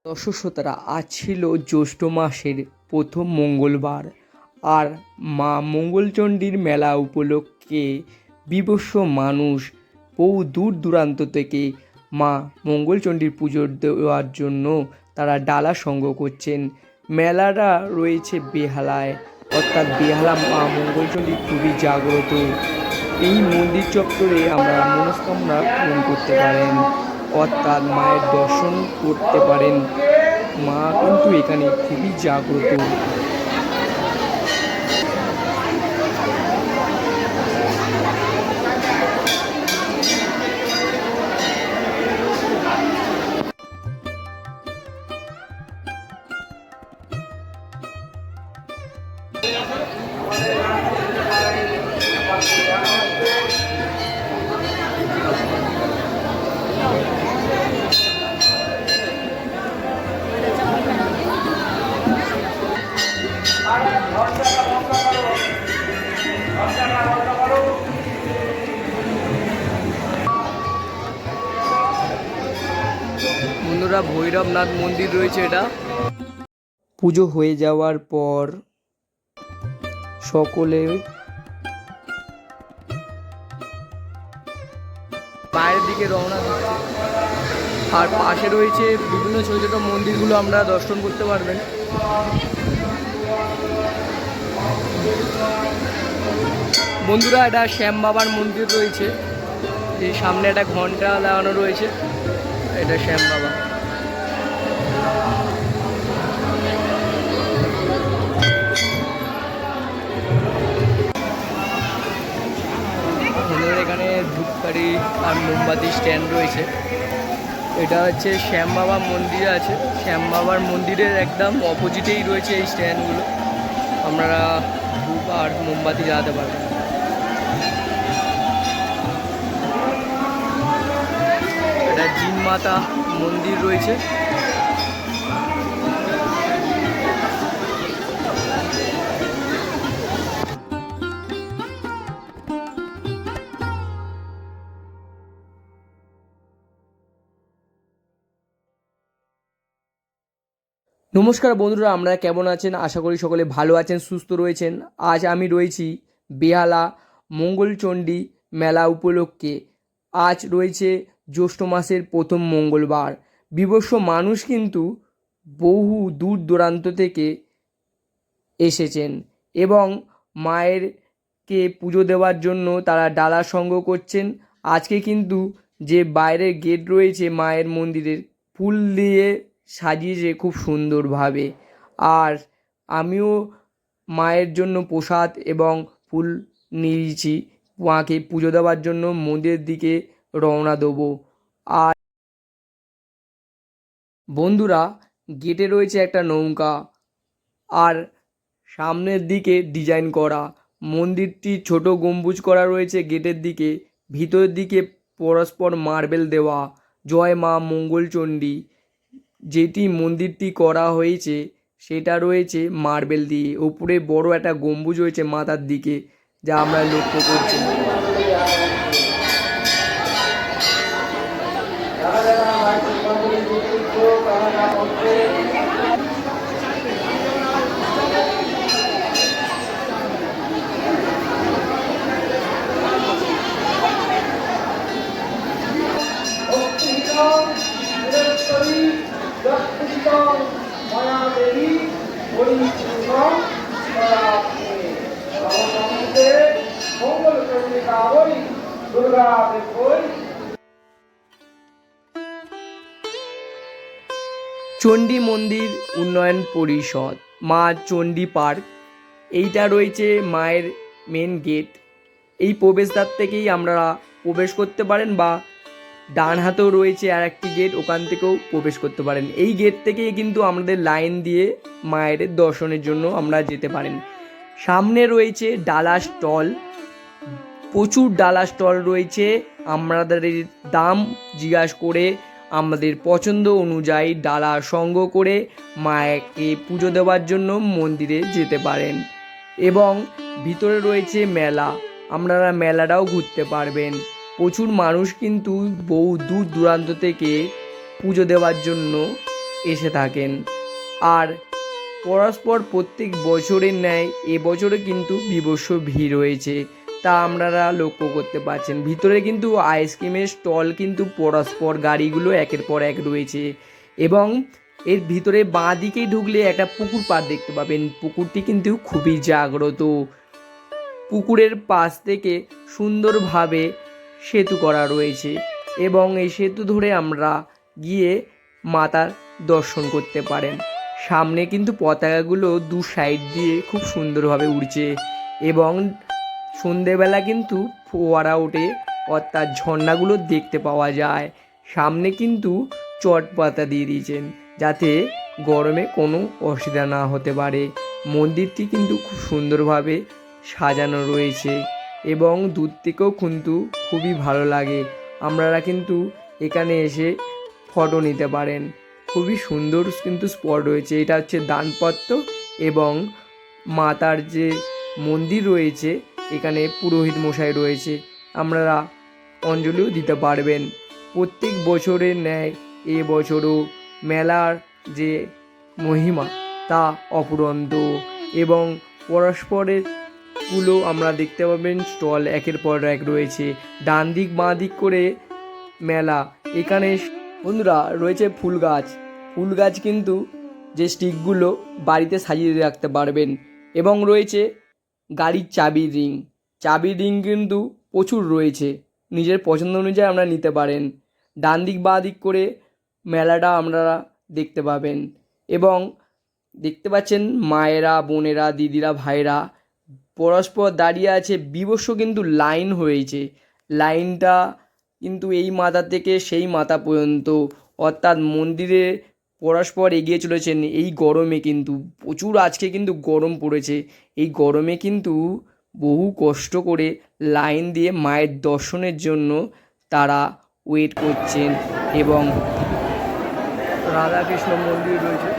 দর্শক শ্রোতারা, আজ ছিল জ্যৈষ্ঠ মাসের প্রথম মঙ্গলবার। আর মা মঙ্গলচণ্ডীর মেলা উপলক্ষে বিবস্ত্র মানুষ বহু দূর দূরান্ত থেকে মা মঙ্গলচণ্ডীর পুজো দেওয়ার জন্য তারা ডালা সংগ্রহ করছেন। মেলাটা রয়েছে বেহালায়, অর্থাৎ বেহালা মা মঙ্গলচণ্ডী খুবই জাগ্রত। এই মন্দির চত্বরে আমরা মনস্কামনা পূরণ করতে পারেন, অর্থাৎ মায়ের দর্শন করতে পারেন। মা কিন্তু এখানে খুবই জাগ্রত। বন্ধুরা, ভৈরবনাথ মন্দির রয়েছে এটা। পুজো হয়ে যাওয়ার পর সকলে বাইরের দিকে রওনা দিচ্ছে। আর পাশে রয়েছে বিভিন্ন ছোট ছোট মন্দিরগুলো আমরা দর্শন করতে পারবেন। বন্ধুরা, এটা শ্যাম বাবার মন্দির রয়েছে। এই সামনে একটা ঘন্টা লাগানো রয়েছে, এটা শ্যাম বাবা। এখানে ধূপকাঠি আর মোমবাতি স্ট্যান্ড রয়েছে। এটা হচ্ছে শ্যাম বাবা মন্দির আছে। শ্যাম বাবার মন্দিরের একদম অপোজিটেই রয়েছে এই স্ট্যান্ডগুলো। আপনারা ধূপ আর মোমবাতি জ্বালাতে পারবেন। এটা জিন মাতা মন্দির রয়েছে। নমস্কার বন্ধুরা, আপনারা কেমন আছেন? আশা করি সকলে ভালো আছেন, সুস্থ রয়েছেন। আজ আমি রয়েছি বেহালা মঙ্গলচণ্ডী মেলা উপলক্ষে। আজ রয়েছে জ্যৈষ্ঠ মাসের প্রথম মঙ্গলবার। বিবস্ত্র মানুষ কিন্তু বহু দূর দূরান্ত থেকে এসেছেন এবং মায়েরকে পুজো দেওয়ার জন্য তারা ডালা সংগ্রহ করছেন। আজকে কিন্তু যে বাইরের গেট রয়েছে মায়ের মন্দিরের, ফুল দিয়ে সাজিয়েছে খুব সুন্দরভাবে। আর আমিও মায়ের জন্য প্রসাদ এবং ফুল নিয়েছি। মাকে পুজো দেওয়ার জন্য মন্দিরের দিকে রওনা দেবো। আর বন্ধুরা, গেটে রয়েছে একটা নৌকা, আর সামনের দিকে ডিজাইন করা মন্দিরটি ছোট গম্বুজ করা রয়েছে গেটের দিকে। ভিতরের দিকে পরস্পর মার্বেল দেওয়া জয় মা মঙ্গলচণ্ডী যেটি মন্দিরটি করা হয়েছে সেটা রয়েছে মার্বেল দিয়ে। ওপরে বড় একটা গম্বুজ রয়েছে মাথার দিকে, যা আমরা লক্ষ্য করছি। চণ্ডী মন্দির উন্নয়ন পরিষদ, মা চণ্ডী পার্ক, এইটা রয়েছে মায়ের মেন গেট। এই প্রবেশদ্বার থেকেই আমরা প্রবেশ করতে পারেন, বা ডান হাতেও রয়েছে আর একটি গেট, ওখান থেকেও প্রবেশ করতে পারেন। এই গেট থেকেই কিন্তু আমাদের লাইন দিয়ে মায়ের দর্শনের জন্য আমরা যেতে পারেন। সামনে রয়েছে ডালা স্টল, প্রচুর ডালা স্টল রয়েছে। আমাদের দাম জিজ্ঞাসা করে আমাদের পছন্দ অনুযায়ী ডালা সংগ্রহ করে মাকে পুজো দেওয়ার জন্য মন্দিরে যেতে পারেন। এবং ভিতরে রয়েছে মেলা, আপনারা মেলাটাও ঘুরতে পারবেন। প্রচুর মানুষ কিন্তু বহু দূর দূরান্ত থেকে পুজো দেওয়ার জন্য এসে থাকেন। আর পরস্পর প্রত্যেক বছরের ন্যায় এবছরে কিন্তু বীভৎস ভিড় হয়েছে, তা আপনারা লক্ষ্য করতে পারছেন। ভিতরে কিন্তু আইসক্রিমের স্টল কিন্তু পরস্পর গাড়িগুলো একের পর এক রয়েছে, এবং এর ভিতরে বাঁ দিকেই ঢুকলে একটা পুকুর পাড় দেখতে পাবেন। পুকুরটি কিন্তু খুবই জাগ্রত। পুকুরের পাশ থেকে সুন্দরভাবে সেতু করা রয়েছে, এবং এই সেতু ধরে আমরা গিয়ে মাতার দর্শন করতে পারেন। সামনে কিন্তু পতাকাগুলো দু সাইড দিয়ে খুব সুন্দরভাবে উড়ছে, এবং সন্ধেবেলা কিন্তু ফোয়ারা ওঠে, অর্থাৎ ঝর্ণাগুলো দেখতে পাওয়া যায়। সামনে কিন্তু চট পাতা দিয়ে দিয়েছেন যাতে গরমে কোনো অসুবিধা না হতে পারে। মন্দিরটি কিন্তু খুব সুন্দরভাবে সাজানো রয়েছে, এবং দূর থেকেও কিন্তু খুবই ভালো লাগে। আপনারা কিন্তু এখানে এসে ফটো নিতে পারেন। খুবই সুন্দর কিন্তু স্পট রয়েছে। এটা হচ্ছে দানপত্র, এবং মাতার যে মন্দির রয়েছে এখানে পুরোহিত মশাই রয়েছে, আপনারা অঞ্জলিও দিতে পারবেন। প্রত্যেক বছরের ন্যায় এ বছরও মেলার যে মহিমা তা অফুরন্ত, এবং পরস্পরের গুলো আমরা দেখতে পাবেন স্টল একের পর এক রয়েছে। ডান দিক বাঁ দিক করে মেলা। এখানে বন্ধুরা রয়েছে ফুল গাছ। ফুল গাছ কিন্তু যে স্টিকগুলো বাড়িতে সাজিয়ে রাখতে পারবেন, এবং রয়েছে গাড়ির চাবির রিং। চাবির রিং কিন্তু প্রচুর রয়েছে, নিজের পছন্দ অনুযায়ী আপনারা নিতে পারেন। ডান দিক বাঁ দিক করে মেলাটা আপনারা দেখতে পাবেন, এবং দেখতে পাচ্ছেন মায়েরা, বোনেরা, দিদিরা, ভাইরা পরস্পর দাঁড়িয়ে আছে। বীভৎস কিন্তু লাইন হয়েছে। লাইনটা কিন্তু এই মাথা থেকে সেই মাথা পর্যন্ত, অর্থাৎ মন্দিরে পরস্পর এগিয়ে চলেছেন। এই গরমে কিন্তু প্রচুর আজকে কিন্তু গরম পড়েছে। এই গরমে কিন্তু বহু কষ্ট করে লাইন দিয়ে মায়ের দর্শনের জন্য তারা ওয়েট করছেন, এবং রাধাকৃষ্ণ মন্দির রয়েছে।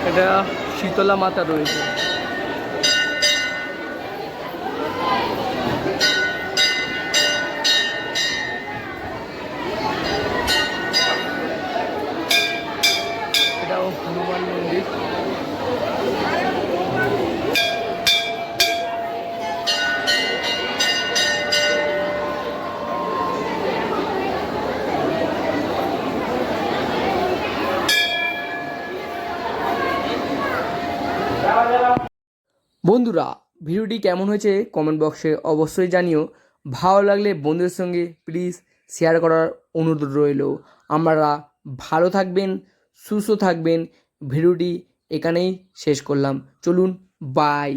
এটা শীতলা মাতা রয়েছে। এটাও হনুমান মন্দির। বন্ধুরা, ভিডিওটি কেমন হয়েছে কমেন্ট বক্সে অবশ্যই জানিও। ভালো লাগলে বন্ধুদের সঙ্গে প্লিজ শেয়ার করার অনুরোধ রইল। আপনারা ভালো থাকবেন, সুস্থ থাকবেন। ভিডিওটি এখানেই শেষ করলাম। চলুন, বাই।